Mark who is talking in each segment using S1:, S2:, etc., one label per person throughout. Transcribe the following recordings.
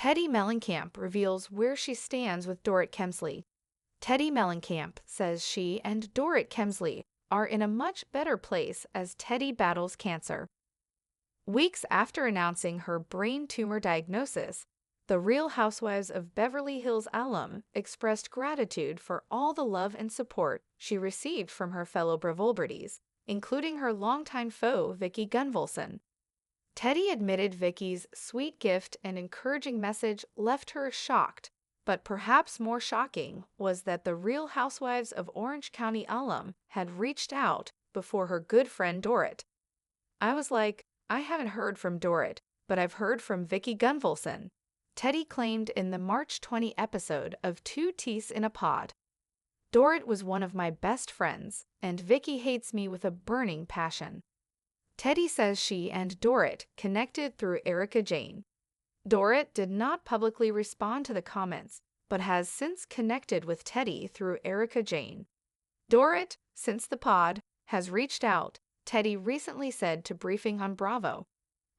S1: Teddi Mellencamp reveals where she stands with Dorit Kemsley. Teddi Mellencamp says she and Dorit Kemsley are in a much better place as Teddi battles cancer. Weeks after announcing her brain tumor diagnosis, the Real Housewives of Beverly Hills alum expressed gratitude for all the love and support she received from her fellow Bravobrities, including her longtime foe Vicki Gunvalson. Teddi admitted Vicki's sweet gift and encouraging message left her shocked, but perhaps more shocking was that the Real Housewives of Orange County alum had reached out before her good friend Dorit. "I was like, I haven't heard from Dorit, but I've heard from Vicki Gunvalson," Teddi claimed in the March 20 episode of Two Teeth in a Pod. "Dorit was one of my best friends, and Vicki hates me with a burning passion." Teddi says she and Dorit connected through Erika Jayne. Dorit did not publicly respond to the comments, but has since connected with Teddi through Erika Jayne. Dorit, since the pod, has reached out, Teddi recently said to Briefing on Bravo.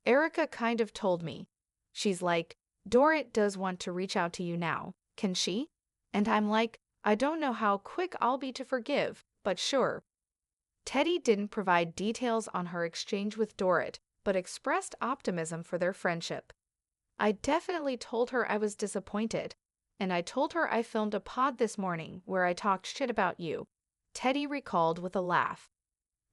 S1: "Erika kind of told me. She's like, Dorit does want to reach out to you now, can she? And I'm like, I don't know how quick I'll be to forgive, but sure." Teddi didn't provide details on her exchange with Dorit, but expressed optimism for their friendship. "I definitely told her I was disappointed, and I told her I filmed a pod this morning where I talked shit about you," Teddi recalled with a laugh.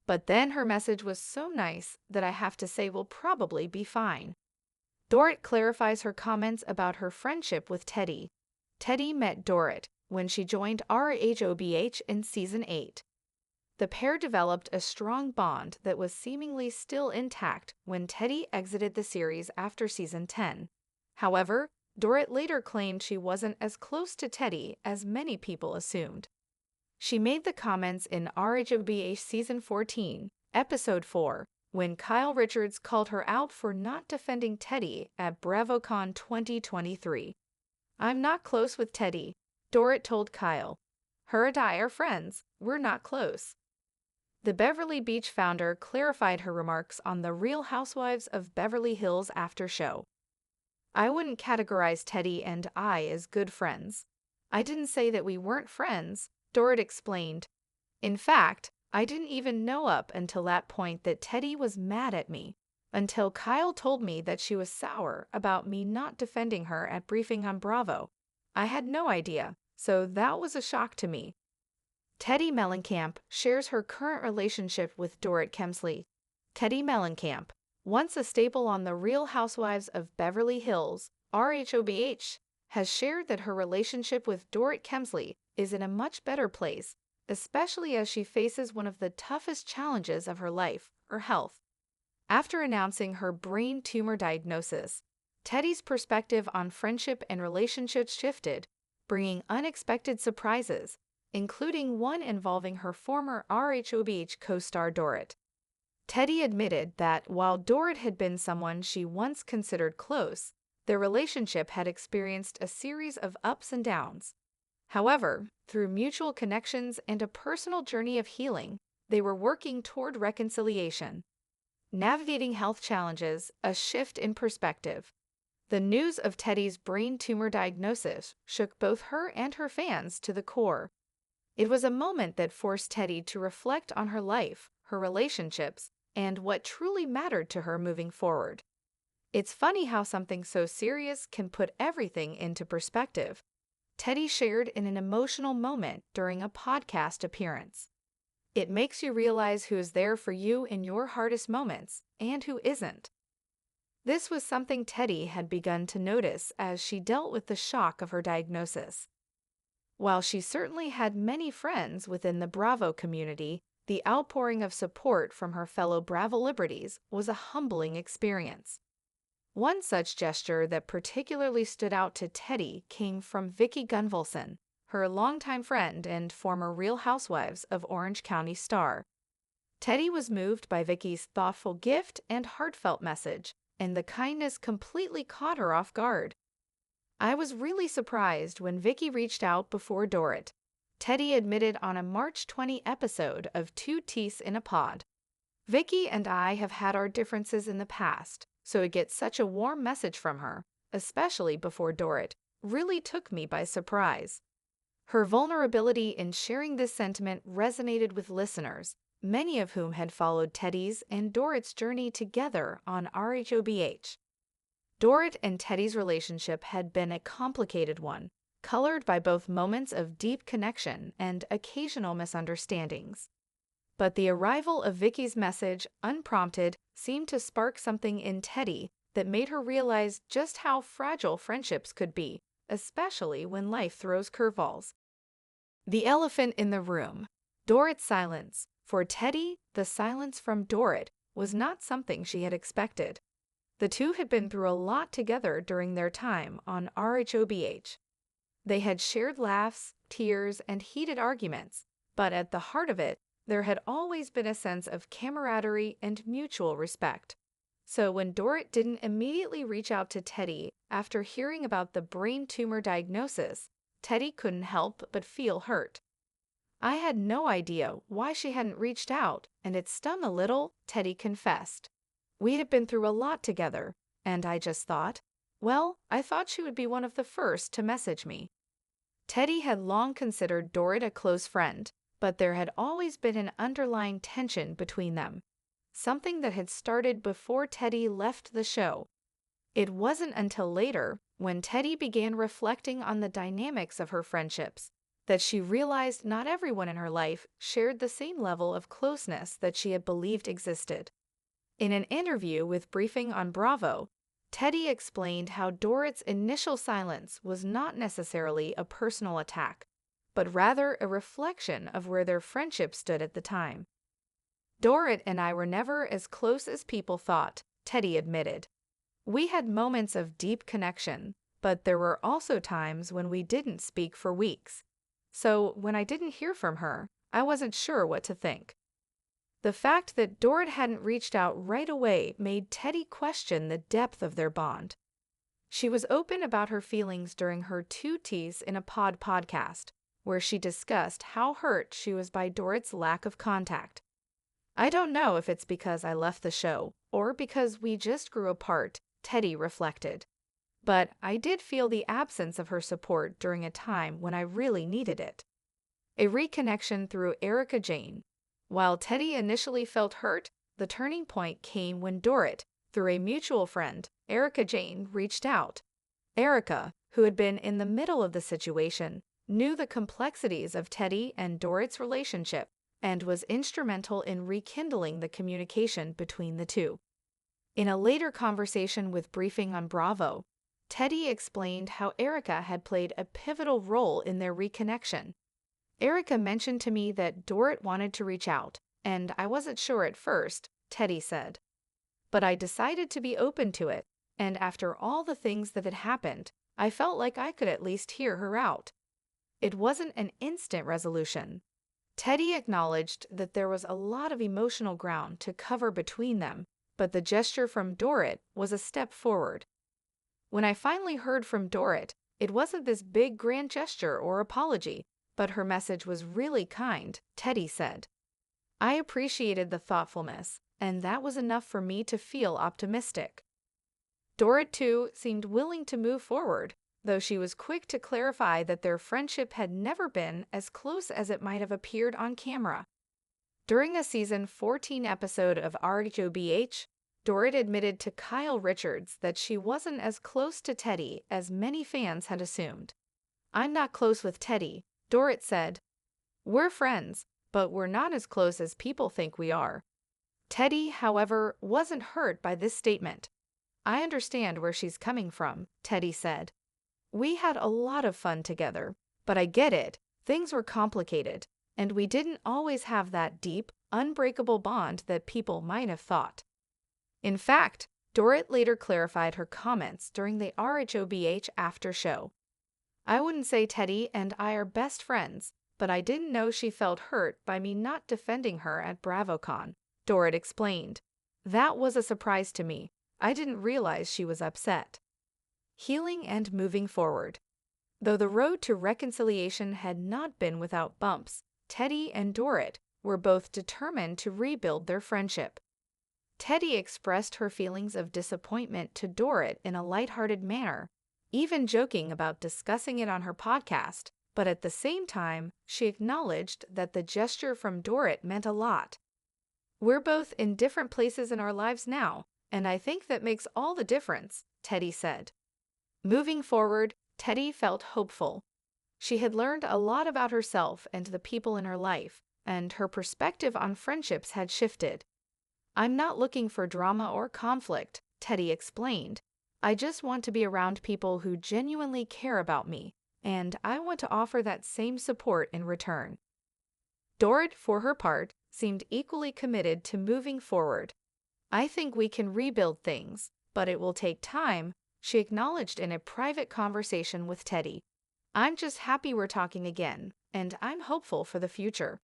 S1: "But then her message was so nice that I have to say we'll probably be fine." Dorit clarifies her comments about her friendship with Teddi. Teddi met Dorit when she joined rhobh in Season 8. The pair developed a strong bond that was seemingly still intact when Teddi exited the series after Season 10. However, Dorit later claimed she wasn't as close to Teddi as many people assumed. She made the comments in rhobh Season 14, Episode 4, when Kyle Richards called her out for not defending Teddi at BravoCon 2023. "I'm not close with Teddi," Dorit told Kyle. "Her and I are friends. We're not close." The Beverly Beach founder clarified her remarks on the Real Housewives of Beverly Hills after show. "I wouldn't categorize Teddi and I as good friends. I didn't say that we weren't friends," Dorit explained. "In fact, I didn't even know up until that point that Teddi was mad at me, until Kyle told me that she was sour about me not defending her at Briefing on Bravo. I had no idea, so that was a shock to me." Teddi Mellencamp shares her current relationship with Dorit Kemsley. Teddi Mellencamp, once a staple on the Real Housewives of Beverly Hills, rhobh, has shared that her relationship with Dorit Kemsley is in a much better place, especially as she faces one of the toughest challenges of her life, her health. After announcing her brain tumor diagnosis, Teddi's perspective on friendship and relationships shifted, bringing unexpected surprises, including one involving her former rhobh co-star Dorit. Teddi admitted that while Dorit had been someone she once considered close, their relationship had experienced a series of ups and downs. However, through mutual connections and a personal journey of healing, they were working toward reconciliation. Navigating health challenges, a shift in perspective. The news of Teddi's brain tumor diagnosis shook both her and her fans to the core. It was a moment that forced Teddi to reflect on her life, her relationships, and what truly mattered to her moving forward. "It's funny how something so serious can put everything into perspective," Teddi shared in an emotional moment during a podcast appearance. "It makes you realize who is there for you in your hardest moments and who isn't." This was something Teddi had begun to notice as she dealt with the shock of her diagnosis. While she certainly had many friends within the Bravo community, the outpouring of support from her fellow Bravo Liberties was a humbling experience. One such gesture that particularly stood out to Teddi came from Vicki Gunvalson, her longtime friend and former Real Housewives of Orange County star. Teddi was moved by Vicki's thoughtful gift and heartfelt message, and the kindness completely caught her off guard. "I was really surprised when Vicki reached out before Dorit," Teddi admitted on a March 20 episode of Two Teeth in a Pod. "Vicki and I have had our differences in the past, so to get such a warm message from her, especially before Dorit, really took me by surprise. Her vulnerability in sharing this sentiment resonated with listeners, many of whom had followed Teddi's and Dorit's journey together on rhobh. Dorit and Teddi's relationship had been a complicated one, colored by both moments of deep connection and occasional misunderstandings. But the arrival of Vicky's message, unprompted, seemed to spark something in Teddi that made her realize just how fragile friendships could be, especially when life throws curveballs. The elephant in the room. Dorit's silence. For Teddi, the silence from Dorit was not something she had expected. The two had been through a lot together during their time on rhobh. They had shared laughs, tears, and heated arguments, but at the heart of it, there had always been a sense of camaraderie and mutual respect. So when Dorit didn't immediately reach out to Teddi after hearing about the brain tumor diagnosis, Teddi couldn't help but feel hurt. I had no idea why she hadn't reached out, and it stung a little, Teddi confessed. We had been through a lot together, and I just thought, well, I thought she would be one of the first to message me. Teddi had long considered Dorit a close friend, but there had always been an underlying tension between them, something that had started before Teddi left the show. It wasn't until later, when Teddi began reflecting on the dynamics of her friendships, that she realized not everyone in her life shared the same level of closeness that she had believed existed. In an interview with Briefing on Bravo, Teddi explained how Dorit's initial silence was not necessarily a personal attack, but rather a reflection of where their friendship stood at the time. Dorit and I were never as close as people thought, Teddi admitted. We had moments of deep connection, but there were also times when we didn't speak for weeks. So when I didn't hear from her, I wasn't sure what to think. The fact that Dorit hadn't reached out right away made Teddi question the depth of their bond. She was open about her feelings during her Two Teas in a Pod podcast, where she discussed how hurt she was by Dorit's lack of contact. I don't know if it's because I left the show or because we just grew apart, Teddi reflected. But I did feel the absence of her support during a time when I really needed it. A reconnection through Erica Jane. While Teddi initially felt hurt, the turning point came when Dorit, through a mutual friend, Erica Jane, reached out. Erica, who had been in the middle of the situation, knew the complexities of Teddi and Dorit's relationship and was instrumental in rekindling the communication between the two. In a later conversation with Briefing on Bravo, Teddi explained how Erica had played a pivotal role in their reconnection. Erica mentioned to me that Dorit wanted to reach out, and I wasn't sure at first, Teddi said. But I decided to be open to it, and after all the things that had happened, I felt like I could at least hear her out. It wasn't an instant resolution. Teddi acknowledged that there was a lot of emotional ground to cover between them, but the gesture from Dorit was a step forward. When I finally heard from Dorit, it wasn't this big grand gesture or apology, but her message was really kind, Teddi said. I appreciated the thoughtfulness, and that was enough for me to feel optimistic. Dorit, too, seemed willing to move forward, though she was quick to clarify that their friendship had never been as close as it might have appeared on camera. During a season 14 episode of rhobh, Dorit admitted to Kyle Richards that she wasn't as close to Teddi as many fans had assumed. I'm not close with Teddi, Dorit said. We're friends, but we're not as close as people think we are. Teddi, however, wasn't hurt by this statement. I understand where she's coming from, Teddi said. We had a lot of fun together, but I get it, things were complicated, and we didn't always have that deep, unbreakable bond that people might have thought. In fact, Dorit later clarified her comments during the rhobh after show. I wouldn't say Teddi and I are best friends, but I didn't know she felt hurt by me not defending her at BravoCon, Dorit explained. That was a surprise to me. I didn't realize she was upset. Healing and moving forward. Though the road to reconciliation had not been without bumps, Teddi and Dorit were both determined to rebuild their friendship. Teddi expressed her feelings of disappointment to Dorit in a lighthearted manner, even joking about discussing it on her podcast, but at the same time, she acknowledged that the gesture from Dorit meant a lot. "We're both in different places in our lives now, and I think that makes all the difference," Teddi said. Moving forward, Teddi felt hopeful. She had learned a lot about herself and the people in her life, and her perspective on friendships had shifted. "I'm not looking for drama or conflict," Teddi explained. "I just want to be around people who genuinely care about me, and I want to offer that same support in return." Dorit, for her part, seemed equally committed to moving forward. "I think we can rebuild things, but it will take time," she acknowledged in a private conversation with Teddi. "I'm just happy we're talking again, and I'm hopeful for the future."